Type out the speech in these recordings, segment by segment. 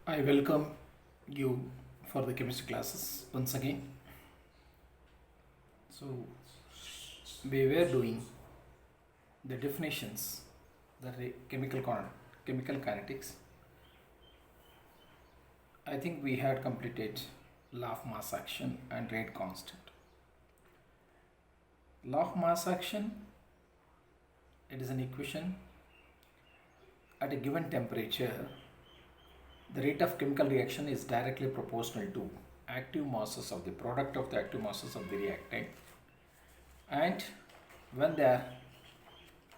I welcome you for the chemistry classes once again. So, we were doing the definitions, chemical kinetics. I think we had completed law of mass action and rate constant. Law of mass action, it is an equation at a given temperature. The rate of chemical reaction is directly proportional to active masses of the product of the active masses of the reactant, and when they are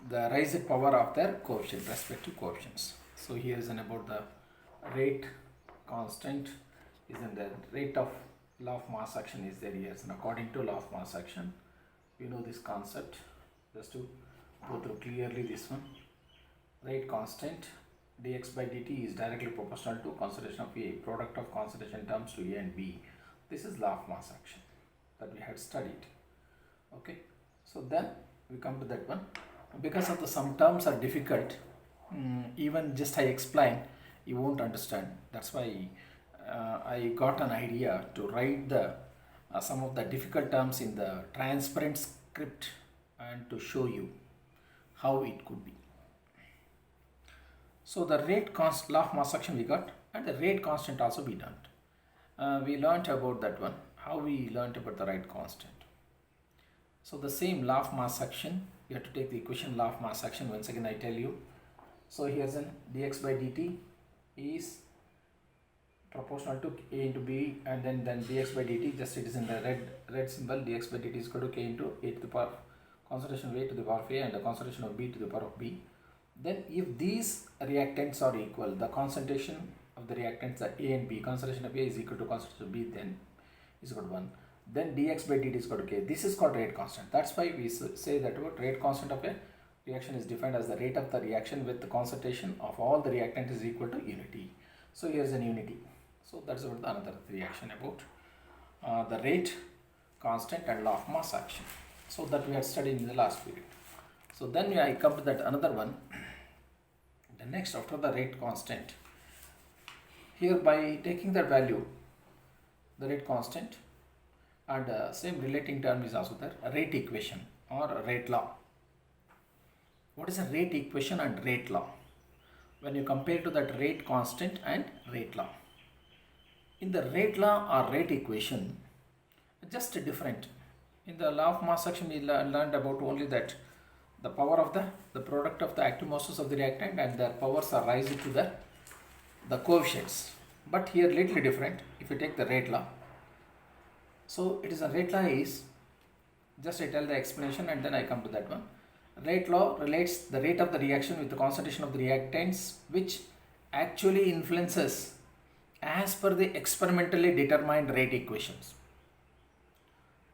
the raised power of their coefficient, respective coefficients. So here is an about the rate constant is in the rate of law of mass action is there here. And according to law of mass action, we know this concept. Just to go through clearly this one, rate constant dx by dt is directly proportional to concentration of A, product of concentration terms to A and B. This is law of mass action that we had studied. Okay, so then we come to that one. Because of the some terms are difficult, even just I explain, you won't understand. That's why I got an idea to write the some of the difficult terms in the transparent script and to show you how it could be. So the rate constant, law of mass action we got, and the rate constant also we learnt. We learnt about that one, how we learnt about the rate constant. So the same law of mass action, you have to take the equation law of mass action. Once again I tell you. So here's an dx by dt is proportional to A into B, and then dx by dt, just it is in the red symbol, dx by dt is equal to k into A to the power concentration of A to the power of A and the concentration of B to the power of B. Then if these reactants are equal, the concentration of the reactants are A and B, concentration of A is equal to concentration of B, then is equal to 1. Then dx by dt is equal to k. This is called rate constant. That's why we say that what rate constant of a reaction is defined as the rate of the reaction with the concentration of all the reactant is equal to unity. So here's an unity. So that's about another reaction about the rate constant and law of mass action. So that we had studied in the last period. So then I come to that another one. The next after the rate constant. Here by taking that value, the rate constant, and same relating term is also there, a rate equation or a rate law. What is a rate equation and rate law? When you compare to that rate constant and rate law. In the rate law or rate equation, just different. In the law of mass action, we learned about only that the power of the product of the active masses of the reactant and their powers are raised to the coefficients. But here little different if you take the rate law. So it is a rate law is, just I tell the explanation and then I come to that one. Rate law relates the rate of the reaction with the concentration of the reactants, which actually influences as per the experimentally determined rate equations.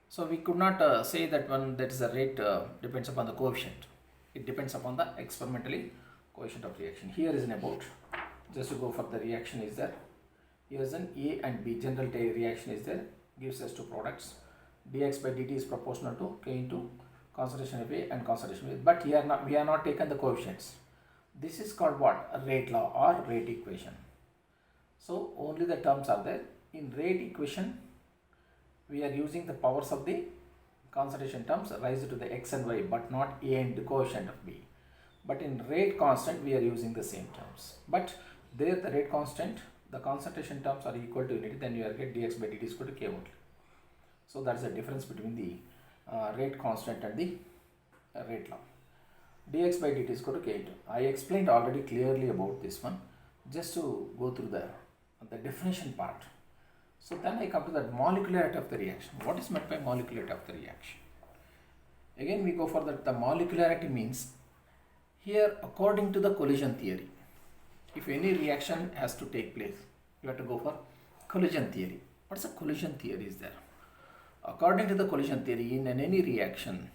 So we could not say that one that is a rate depends upon the coefficient. It depends upon the experimentally coefficient of reaction. Here is an about, just to go for the reaction is there. Here is an A and B, general reaction is there, gives us two products. dx by dt is proportional to k into concentration of A and concentration of B. But here we are not taken the coefficients. This is called what? A rate law or rate equation. So only the terms are there. In rate equation, we are using the powers of the concentration terms raised to the x and y, but not A and the coefficient of B. But in rate constant, we are using the same terms. But there the rate constant, the concentration terms are equal to unity, then you will get dx by dt is equal to k only. So that is the difference between the rate constant and the rate law. dx by dt is equal to k into. I explained already clearly about this one. Just to go through the definition part. So then I come to the molecularity of the reaction. What is meant by molecularity of the reaction? Again we go for that. The molecularity means here according to the collision theory. If any reaction has to take place, you have to go for collision theory. What is a collision theory is there? According to the collision theory, in any reaction,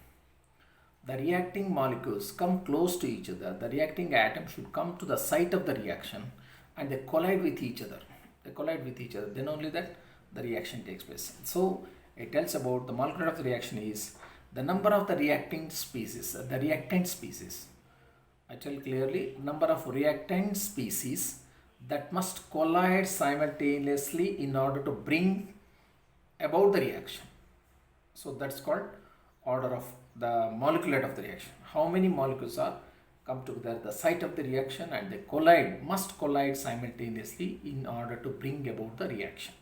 the reacting molecules come close to each other. The reacting atom should come to the site of the reaction and they collide with each other. Then only that the reaction takes place. So it tells about the molecular of the reaction is the number of the reactant species. I tell clearly, number of reactant species that must collide simultaneously in order to bring about the reaction. So that's called order of the molecular of the reaction. How many molecules are come together at the site of the reaction and they must collide simultaneously in order to bring about the reaction.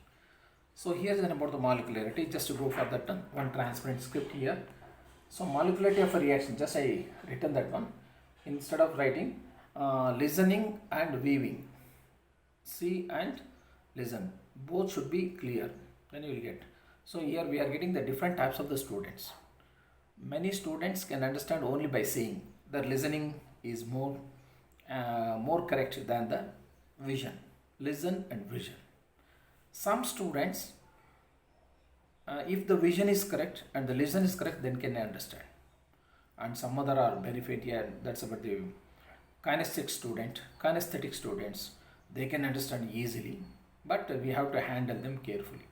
So here's about the molecularity. Just to go for that one transparent script here. So molecularity of a reaction, just I written that one instead of writing listening and viewing. See and listen, both should be clear, then you will get. So here we are getting the different types of the students. Many students can understand only by saying. The listening is more correct than the vision. Listen and vision. Some students, if the vision is correct and the listen is correct, then can understand. And some other are benefit here. That's about the kinesthetic students. They can understand easily, but we have to handle them carefully.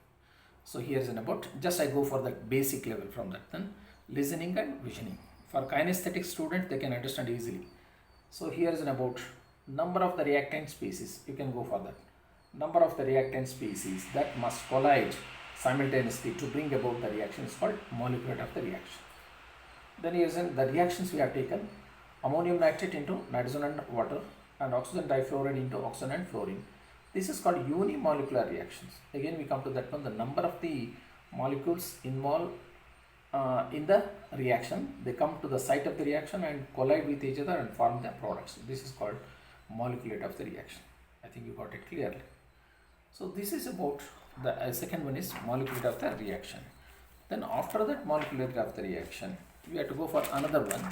So here's an about, just I go for the basic level from that then, listening and visioning. For kinesthetic students, they can understand easily. So here's an about number of the reactant species, you can go for that. Number of the reactant species that must collide simultaneously to bring about the reaction is called molecular of the reaction. Then here's the reactions we have taken: ammonium nitrate into nitrogen and water, and oxygen difluoride into oxygen and fluorine. This is called unimolecular reactions. Again we come to that one, the number of the molecules involved in the reaction, they come to the site of the reaction and collide with each other and form the products. This is called molecular of the reaction. I think you got it clearly. So this is about the second one is molecular of the reaction. Then after that molecular of the reaction, we have to go for another one,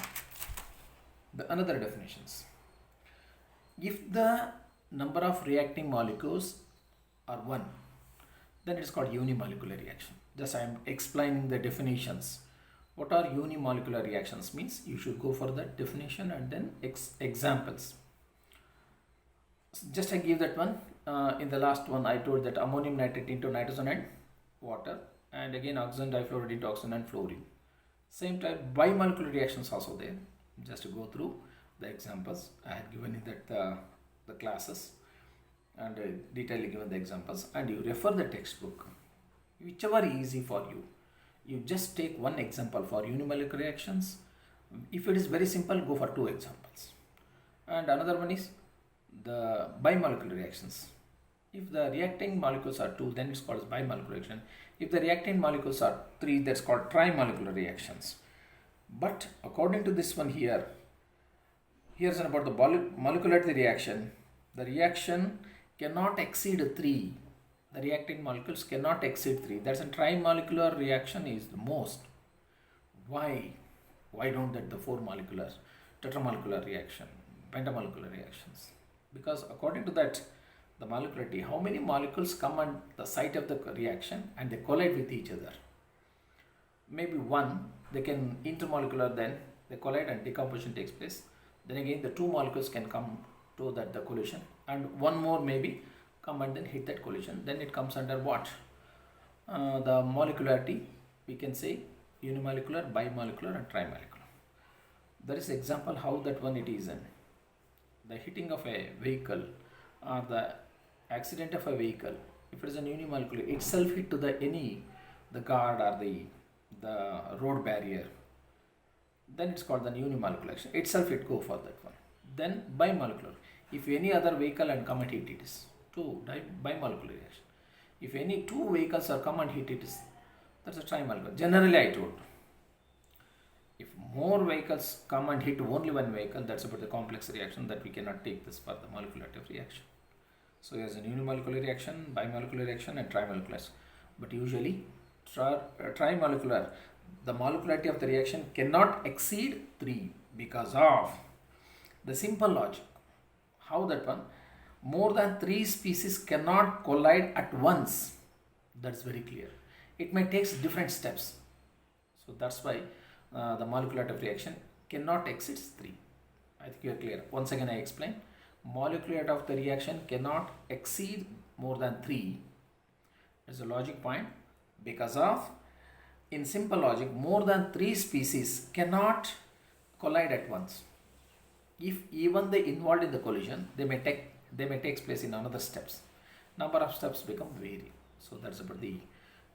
the another definitions. If the number of reacting molecules are 1, then it is called unimolecular reaction. Just I am explaining the definitions. What are unimolecular reactions means? You should go for the definition and then examples. Just I give that one. In the last one I told that ammonium nitrate into nitrogen and water, and again oxygen difluoride into oxygen and fluorine. Same type bimolecular reactions also there. Just to go through the examples I had given in that the classes, and detailedly given the examples, and you refer the textbook, whichever is easy for you. You just take one example for unimolecular reactions. If it is very simple, go for 2 examples. And another one is the bimolecular reactions. If the reacting molecules are 2, then it's called as bimolecular reaction. If the reacting molecules are 3, that's called trimolecular reactions. But according to this one here, here's about the molecularity reaction. The reaction cannot exceed 3. The reacting molecules cannot exceed 3. That's a trimolecular reaction is the most. Why? Why don't that the 4 molecular, tetramolecular reaction, pentamolecular reactions? Because according to that, the molecularity, how many molecules come on the site of the reaction and they collide with each other? Maybe 1, they can intermolecular, then they collide and decomposition takes place. Then again the 2 molecules can come to that the collision, and 1 more maybe come and then hit that collision. Then it comes under what? The molecularity, we can say unimolecular, bimolecular and trimolecular. There is example how that one it is in. The hitting of a vehicle or the accident of a vehicle, if it is an unimolecular, itself hit to the guard or the road barrier, then it's called the unimolecular action. Itself it go for that one. Then bimolecular, if any other vehicle and come and hit it is 2, bimolecular reaction. If any 2 vehicles are come and hit it is, that's a trimolecular. Generally I told, if more vehicles come and hit only one vehicle, that's about the complex reaction that we cannot take this for the molecular reaction. So here's a unimolecular reaction, bimolecular reaction and trimolecular. But usually trimolecular, the molecularity of the reaction cannot exceed 3 because of the simple logic. How that one? More than 3 species cannot collide at once. That's very clear. It may take different steps. So that's why the molecularity of reaction cannot exceed 3. I think you are clear. Once again I explain. Molecularity of the reaction cannot exceed more than 3. That's a logic point. Because of, in simple logic, more than 3 species cannot collide at once. If even they involved in the collision, they may take they may take place in another steps. Number of steps become vary. So that's about the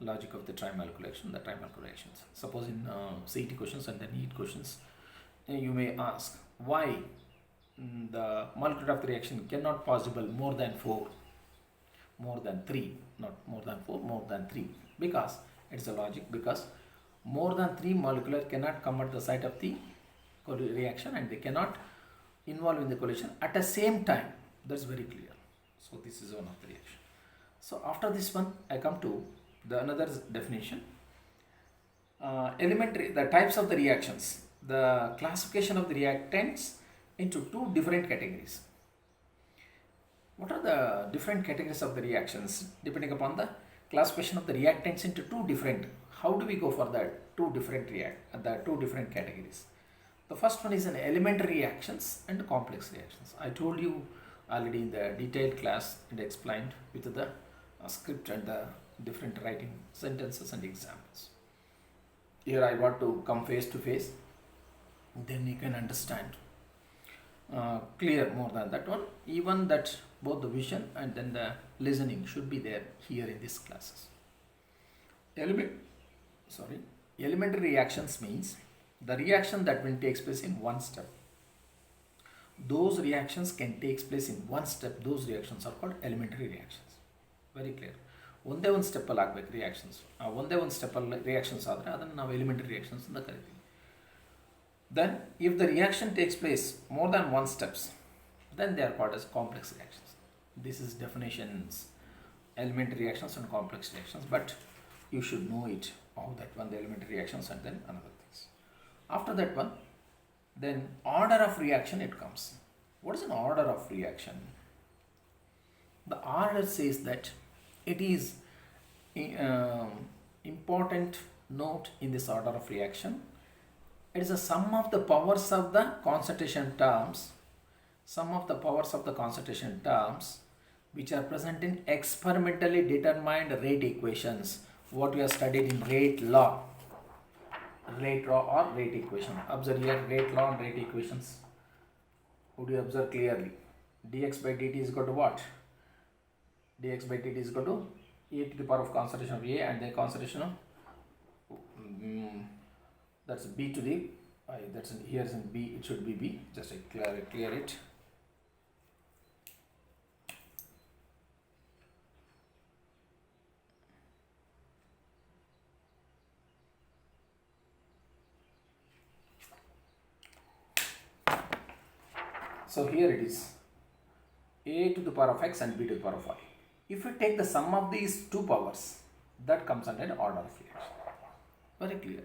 logic of the trimolecular reaction, the trimolecular reactions. Suppose in CET questions and the NEET questions, you may ask why the molecular of the reaction cannot possible more than 4, more than 3, not more than 4, more than 3, because it's a logic, because more than 3 molecular cannot come at the site of the reaction and they cannot involve in the collision at the same time. That's very clear. So this is one of the reaction. So after this one, I come to the another definition. Elementary, the types of the reactions, the classification of the reactants into 2 different categories. What are the different categories of the reactions? Depending upon the classification of the reactants into 2 different, how do we go for that 2 different categories? The first one is an elementary reactions and complex reactions. I told you already in the detailed class and explained with the script and the different writing sentences and examples. Here I want to come face to face, then you can understand clear more than that one. Even that both the vision and then the listening should be there here in these classes. Elementary reactions means the reaction that will take place in one step. Those reactions can take place in one step. Those reactions are called elementary reactions. Very clear. ಒಂದೇ ಒಂದು ಸ್ಟೆಪ್ಪಲ್ಲಿ ಆಗಬೇಕು reactions. ಒಂದೇ ಒಂದು ಸ್ಟೆಪ್ಪಲ್ಲಿ reactions ಆದರೆ ಅದನ್ನು ನಾವು elementary reactions ಅಂತ ಕರಿತೀವಿ. Then if the reaction takes place more than 1 steps, then they are called as complex reactions. This is definitions, elementary reactions and complex reactions, but you should know it, how that one, the elementary reactions and then another things. After that one, then order of reaction it comes. What is an order of reaction? The order says that it is important note in this order of reaction. It is a sum of the powers of the concentration terms, which are present in experimentally determined rate equations. What we have studied in rate law or rate equation. Observe here, rate law and rate equations. Would you observe clearly? Dx by dt is equal to what? Dx by dt is equal to a to the power of concentration of A and the concentration of that's b to the that's in, here is in b, it should be b. Just clear it. So here it is a to the power of x and b to the power of y. If you take the sum of these 2 powers, that comes under an order of reaction. Very clear.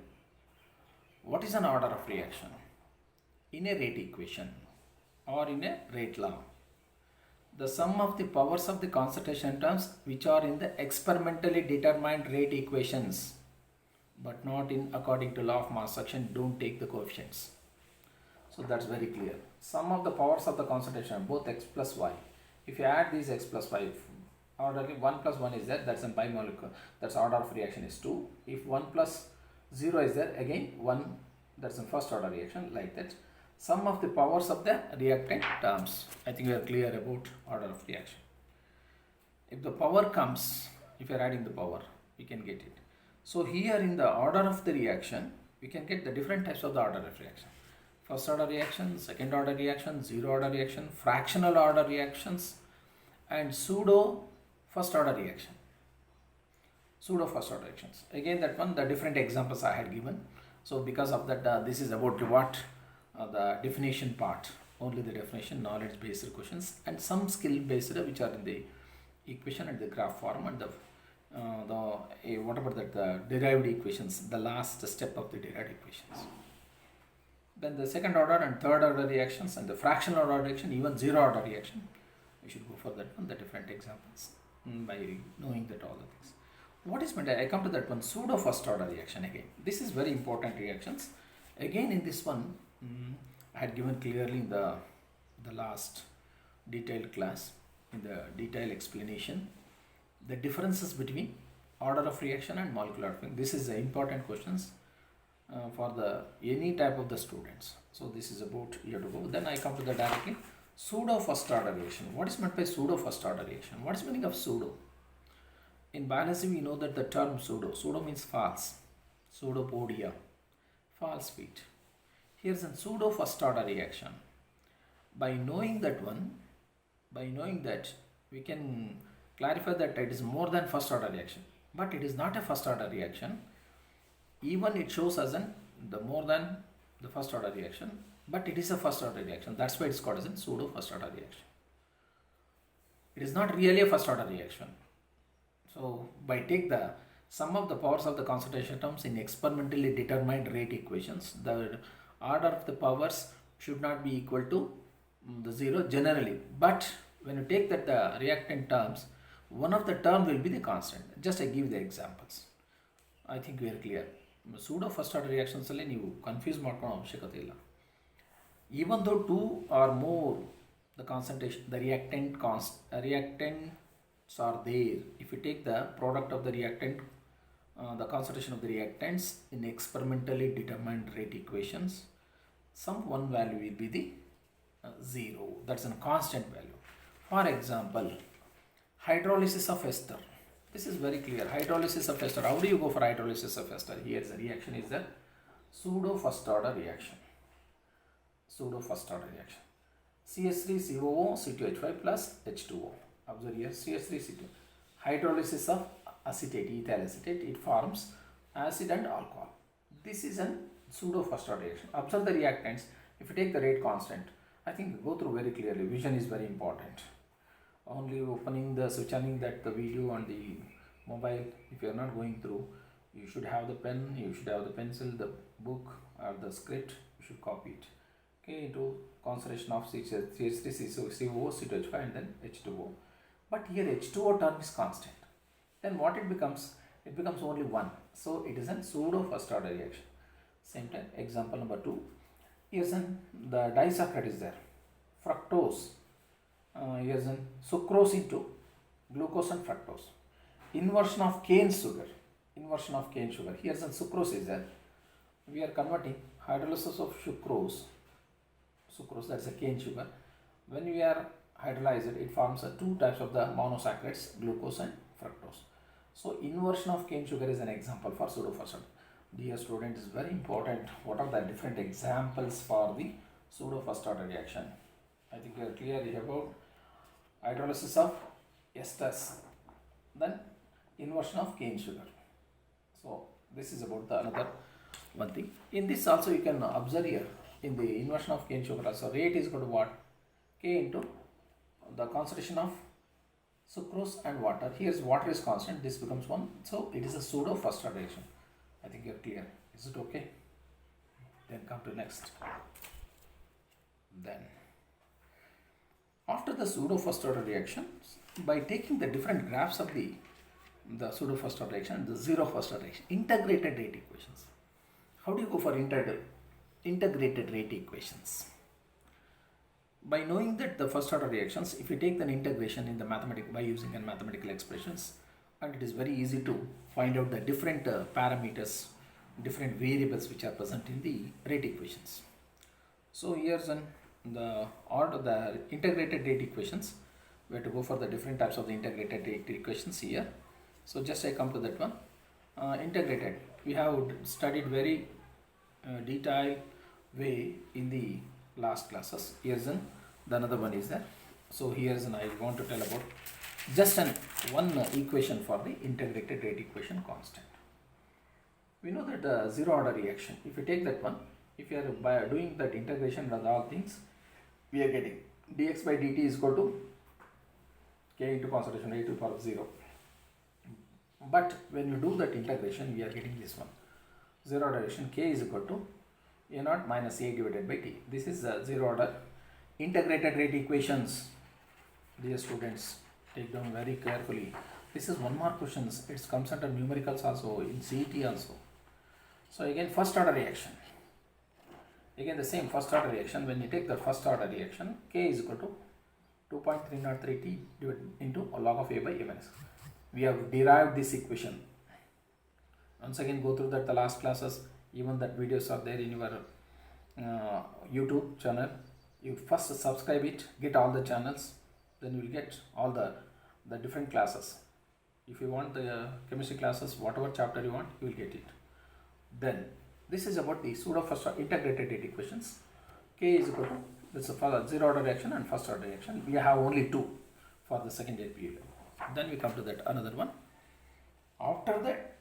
What is an order of reaction? In a rate equation or in a rate law, the sum of the powers of the concentration terms which are in the experimentally determined rate equations, but not in according to law of mass action, don't take the coefficients. So that's very clear. Sum of the powers of the concentration, both x plus y. If you add these x plus y, order 1 plus 1 is there, that's a bimolecular, that's order of reaction is 2. If 1 plus 0 is there, again 1, that's a first order reaction, like that. Sum of the powers of the reactant terms. I think we are clear about order of reaction. If the power comes, if you are adding the power, we can get it. So here in the order of the reaction, we can get the different types of the order of reaction. First order reaction, second order reaction, zero order reaction, fractional order reactions, and pseudo first order reaction. Pseudo first order reactions. Again that one, the different examples I had given. So because of that, this is about what the definition part, only the definition, knowledge based questions and some skill based which are in the equation and the graph form and what about that, the derived equations, the last step of the derived equations. Then the second order and third order reactions and the fractional order reaction, even zero order reaction. We should go for that one, the different examples by knowing that all the things. What is meant? I come to that one, pseudo first order reaction again. This is very important reactions. Again in this one, I had given clearly in the last detailed class, in the detailed explanation, the differences between order of reaction and molecular reaction. This is the important questions for the any type of the students. So this is about, you have to go. Then I come to the directly Pseudo first order reaction. What is meant by pseudo first order reaction? What is the meaning of pseudo? In biology, we know that the term pseudo means false, pseudopodia, false wheat. Here's a pseudo first order reaction. By knowing that, we can clarify that it is more than first order reaction, but it is not a first order reaction. Even it shows as the more than the first order reaction, but it is a first order reaction. That's why it's called as a pseudo first order reaction. It is not really a first order reaction. So by take the sum of the powers of the concentration terms in experimentally determined rate equations, the order of the powers should not be equal to the 0 generally, but when you take that the reactant terms, one of the term will be the constant. Just I give the examples. I think we are clear. Pseudo first order reactions alli ನೀವು confuse ಮಾಡ್ಕೊಳ್ಳೋ ಅವಶ್ಯಕತೆ ಇಲ್ಲ. Even though two or more the concentration, the reactants are there, if you take the product of the reactant, the concentration of the reactants in experimentally determined rate equations, some one value will be the 0. That's a constant value. For example, hydrolysis of ester. This is very clear. Hydrolysis of ester. How do you go for hydrolysis of ester? Here the reaction is the pseudo first order reaction. Pseudo first order reaction. CH3COO C2H5 plus H2O. Observe here CH3C2. Hydrolysis of acetate, ethyl acetate. It forms acid and alcohol. This is a pseudo first order reaction. Observe the reactants. If you take the rate constant, I think go through very clearly. Vision is very important. Only opening the switching that the video on the mobile, if you are not going through, you should have the pen, you should have the pencil, the book or the script, you should copy it. Okay, into concentration of CH3COO C2H5 and then H2O. But here H2O term is constant. Then what it becomes? It becomes only 1. So it is a pseudo first order reaction. Same time, example number 2. Here's the disaccharide is there. Fructose. Here's sucrose into glucose and fructose. Inversion of cane sugar. Inversion of cane sugar. Here's sucrose is there. We are converting hydrolysis of sucrose. Sucrose, that's a cane sugar. When we are hydrolyze it, it forms two types of the monosaccharides, glucose and fructose. So inversion of cane sugar is an example for pseudo first order. Dear student, is very important. What are the different examples for the pseudo first order reaction? I think you are clear about hydrolysis of esters, then inversion of cane sugar. So this is about the another one thing. In this also you can observe here, in the inversion of cane sugar also rate is equal to what? K into the concentration of sucrose and water. Here's water is constant, this becomes 1. So it is a pseudo first order reaction. I think you are clear. Is it okay? Then come to next. Then after the pseudo first order reactions, by taking the different graphs of the pseudo first order reaction and the zero first order reaction, integrated rate equations. How do you go for integrated rate equations? By knowing that the first order reactions, if you take an integration in the by using mathematical expressions, and it is very easy to find out the different parameters, different variables which are present in the rate equations. So here's the order the integrated rate equations. We have to go for the different types of the integrated rate equations here. So just I come to that one. Integrated, we have studied very detailed way in the last classes. Here's the another one is there. So here's I want to tell about just one equation for the integrated rate equation constant. We know that the zero order reaction, if you take that one, if you are by doing that integration with all things, we are getting dx by dt is equal to k into concentration a to the power of 0. But when you do that integration, we are getting this one. Zero order reaction, k is equal to a naught minus a divided by t. This is zero order integrated rate equations. Dear students, take down very carefully. This is one more questions. It comes under numericals also, in CET also. So again, first order reaction. Again the same first order reaction. When you take the first order reaction, k is equal to 2.303 t into log of a by a minus. We have derived this equation. Once again go through that the last classes, even that videos are there in your YouTube channel. You first subscribe it, get all the channels, then you will get all the different classes. If you want the chemistry classes, whatever chapter you want, you will get it. Then this is about the pseudo first order integrated rate equations. K is equal to, this is for zero order reaction and first order reaction. We have only two for the second year period. Then we come to that another one. After that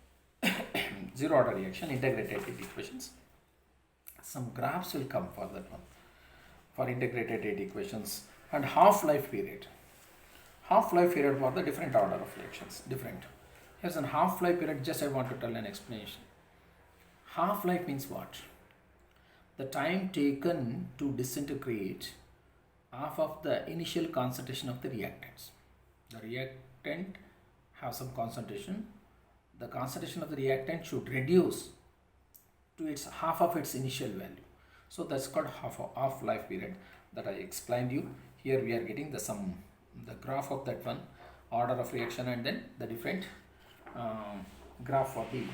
zero order reaction, integrated rate equations, some graphs will come for that one, for integrated rate equations, and half-life period. Half-life period for the different order of reactions, different. Here's an half-life period, just I want to tell an explanation. Half-life means what? The time taken to disintegrate half of the initial concentration of the reactants. The reactant have some concentration. The concentration of the reactant should reduce to its half of its initial value. So that's called half-life period that I explained you. Here we are getting the graph of that one, order of reaction, and then the different graph for the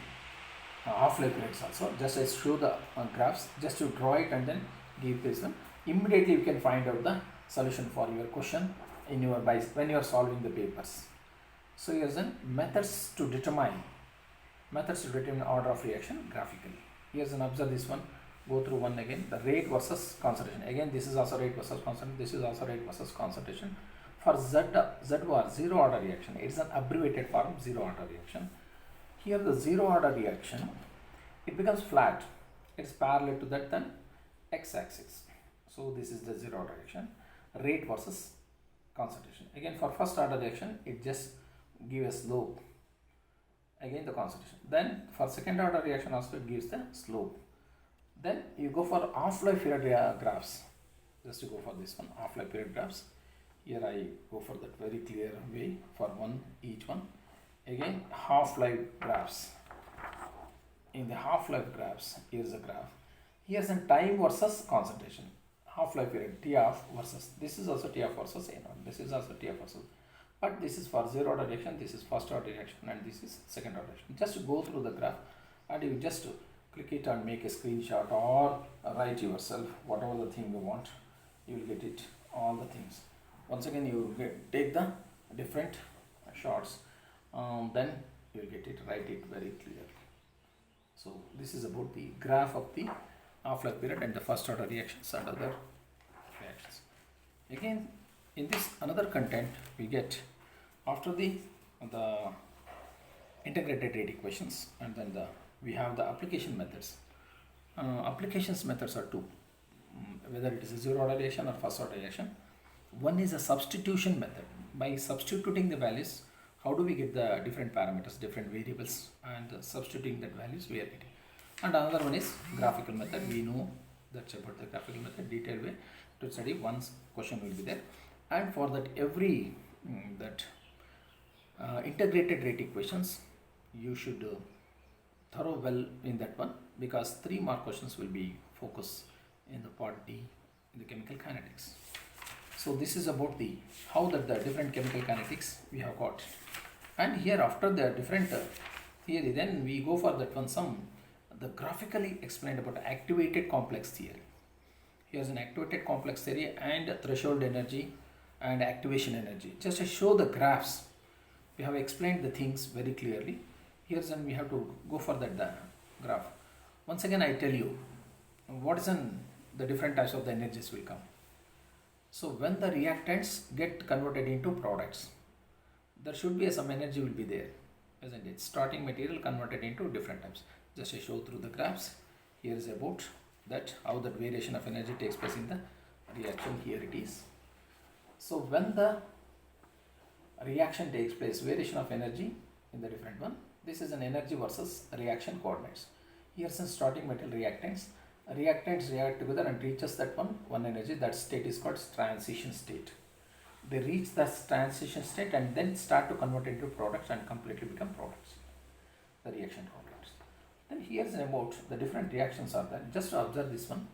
half-life periods also. Just I show the graphs, just to draw it and then give this one. Immediately you can find out the solution for your question in your when you are solving the papers. So here's a methods to determine order of reaction graphically. Here's an observe this one. Go through one again. The rate versus concentration. Again, this is also rate versus concentration. This is also rate versus concentration. For ZOR, zero order reaction, it's an abbreviated form, zero order reaction. Here the zero order reaction, it becomes flat. It's parallel to that then x-axis. So this is the zero order reaction. Rate versus concentration. Again, for first order reaction, it just gives a slope. Again the concentration. Then for second order reaction also it gives the slope. Then you go for half-life period graphs. Just to go for this one, half-life period graphs. Here I go for that very clear way for each one. Again, half-life graphs. In the half-life graphs, here's a graph. Here's a time versus concentration. Half-life period TF versus, this is also TF versus A0. This is also TF versus. But this is for zero order reaction, this is first order reaction, and this is second order reaction. Just go through the graph and you just click it and make a screenshot or write yourself whatever the thing you want. You will get it, all the things. Once again you take the different shots, then you will get it, write it very clear. So this is about the graph of the half-life period and the first order reactions and other reactions. Again, in this another content we get after the integrated rate equations, and then we have the application methods. Applications methods are two, whether it is a zero order reaction or first order reaction. One is a substitution method. By substituting the values, how do we get the different parameters, different variables, and substituting that values we are getting. And another one is graphical method. We know that's about the graphical method, detailed way to study. Once question will be there. And for that every integrated rate equations, you should thorough well in that one, because 3 mark questions will be focused in the part D in the chemical kinetics. So this is about the how that the different chemical kinetics we have got. And here after the different theory, then we go for that one the graphically explained about activated complex theory. Here's an activated complex theory and threshold energy and activation energy. Just to show the graphs, we have explained the things very clearly. Here's when we have to go for that graph. Once again I tell you what is the different types of the energies will come. So when the reactants get converted into products, there should be some energy will be there, isn't it? Starting material converted into different types. Just to show through the graphs. Here is about that how that variation of energy takes place in the reaction. Here it is. So when the reaction takes place, variation of energy in the different one. This is an energy versus reaction coordinates. Here's some starting material reactants. Reactants react together and reaches that one energy. That state is called transition state. They reach that transition state and then start to convert into products and completely become products. The reaction coordinates. Then here's about the different reactions are there. Just to observe this one.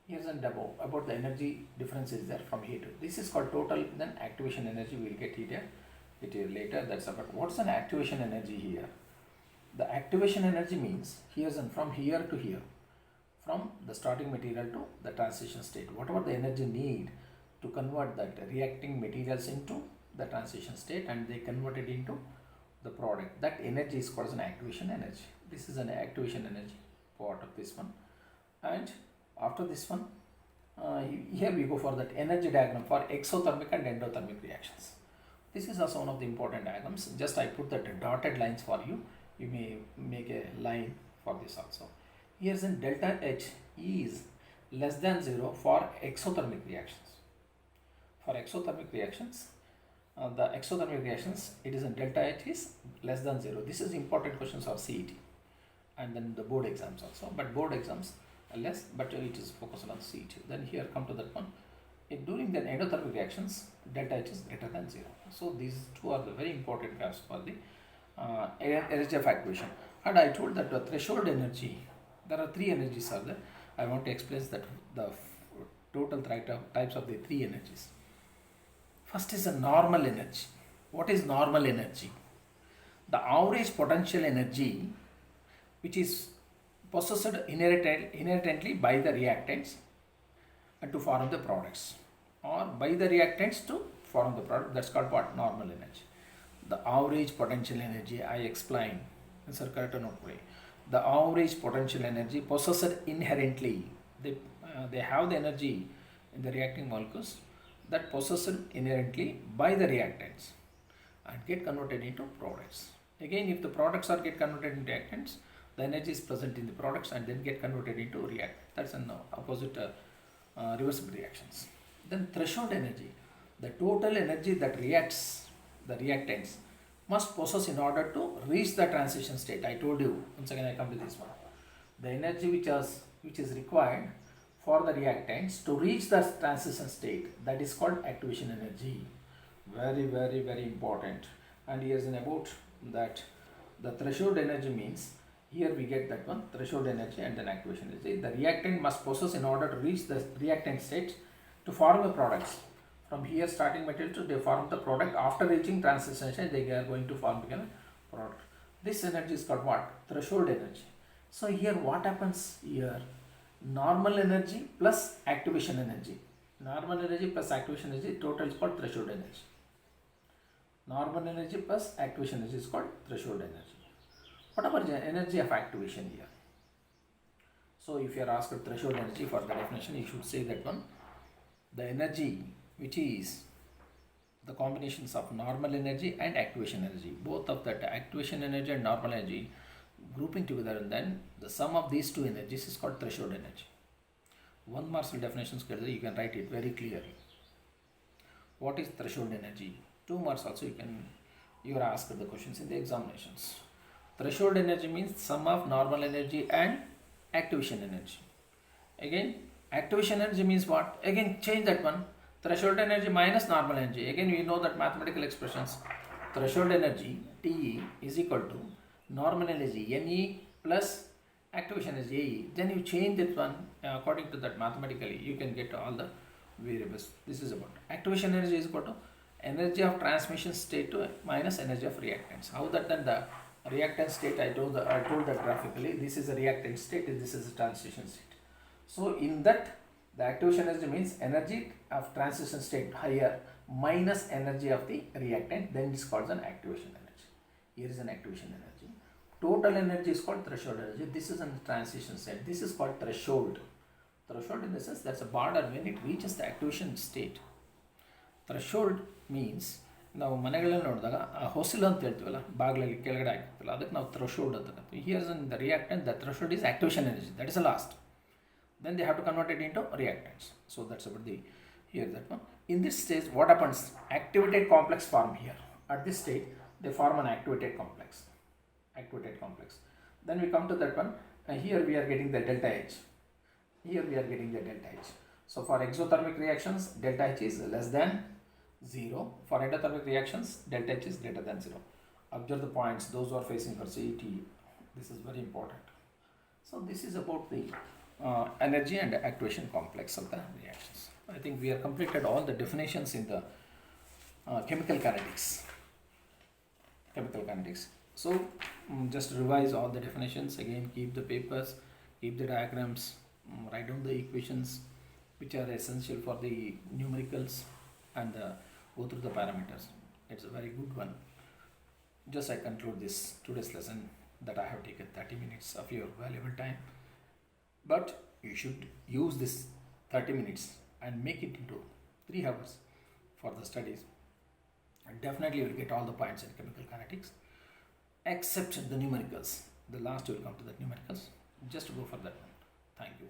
Here's an about the energy difference is there from here to. This is called total. Then activation energy we will get here later. That's about what's an activation energy here. The activation energy means here's from here to here. from the starting material to the transition state. Whatever the energy need to convert that reacting materials into the transition state, and they convert it into the product. That energy is called as an activation energy. This is an activation energy part of this one. And after this one, here we go for that energy diagram for exothermic and endothermic reactions. This is also one of the important diagrams. Just I put that dotted lines for you. You may make a line for this also. Here's in delta H is less than 0 for exothermic reactions. For exothermic reactions, it is in delta H is less than 0. This is important questions of CET and then the board exams also. But board exams are less, but it is focused on CET. Then here come to that one. During the endothermic reactions, delta H is greater than 0. So these two are the very important graphs for the energy of activation. And I told that the threshold energy, there are three energies are there. I want to explain that the total types of the three energies. First is a normal energy. What is normal energy? The average potential energy which is possessed inherently by the reactants and to form the products, or by the reactants to form the product. That's called what? Normal energy. The average potential energy I explained. Sir, correct or not? The average potential energy possessed inherently. They have the energy in the reacting molecules that possessed inherently by the reactants and get converted into products. Again, if the products are get converted into reactants, the energy is present in the products and then get converted into reactants. That's an opposite reversible reactions. Then threshold energy, the total energy that reacts the reactants must possess in order to reach the transition state. I told you, once again I come to this one. The energy which is required for the reactants to reach the transition state, that is called activation energy. Very, very, very important. And here's in about that the threshold energy means, here we get that one, threshold energy and then activation energy. The reactant must possess in order to reach the reactant state to form the products. From here starting material to they form the product. After reaching transition state, they are going to form become a product. This energy is called what? Threshold energy. So here what happens here? Normal energy plus activation energy. Normal energy plus activation energy, total is called threshold energy. Normal energy plus activation energy is called threshold energy. What about the energy of activation here? So if you are asked threshold energy for the definition, you should say that one. The energy which is the combinations of normal energy and activation energy. Both of that activation energy and normal energy grouping together, and then the sum of these two energies is called threshold energy. 1 mark definitions together, you can write it very clearly. What is threshold energy? 2 marks also you are asked the questions in the examinations. Threshold energy means sum of normal energy and activation energy. Again, activation energy means what? Again, change that one. Threshold energy minus normal energy. Again, we know that mathematical expressions. Threshold energy TE is equal to normal energy NE plus activation energy AE. Then you change that one according to that mathematically. You can get all the variables. This is about activation energy is equal to energy of transmission state to minus energy of reactants. How that then the reactant state, I told that graphically. This is a reactant state, this is a transition state. So in that, the activation energy means energy of transition state higher minus energy of the reactant, then it's called an activation energy. Here is an activation energy. Total energy is called threshold energy. This is a transition state. This is called threshold. Threshold in the sense that's a border when it reaches the activation state. Threshold means ನಾವು ಮನೆಗಳಲ್ಲಿ ನೋಡಿದಾಗ ಆ ಹೊಸಿಲು ಅಂತ ಹೇಳ್ತೀವಲ್ಲ, ಬಾಗಿಲಲ್ಲಿ ಕೆಳಗಡೆ ಹಾಕ್ತಿವಲ್ಲ, ಅದಕ್ಕೆ ನಾವು ಥ್ರೆಶೋಲ್ಡ್ ಅಂತ ಕರಿತೀವಿ. Here's in the reactant the threshold is activation energy, that is a last. Then they have to convert it into reactants. So that's about the here that one. In this stage, what happens? Activated complex form here. At this stage, they form an activated complex. Activated complex. Then we come to that one. Here we are getting the delta H. Here we are getting the delta H. So for exothermic reactions, delta H is less than 0. For endothermic reactions, delta H is greater than 0. Observe the points. Those who are facing for CET, this is very important. So this is about the energy and activation complex of the reactions. I think we have completed all the definitions in the chemical kinetics. So just revise all the definitions again, keep the papers, keep the diagrams, write down the equations which are essential for the numericals and go through the parameters. It's a very good one. Just I conclude this today's lesson that I have taken 30 minutes of your valuable time, but you should use this 30 minutes and make it into 3 hours for the studies, and definitely you will get all the points in chemical kinetics except the numericals. The last you will come to the numericals. Just go for that one. Thank you.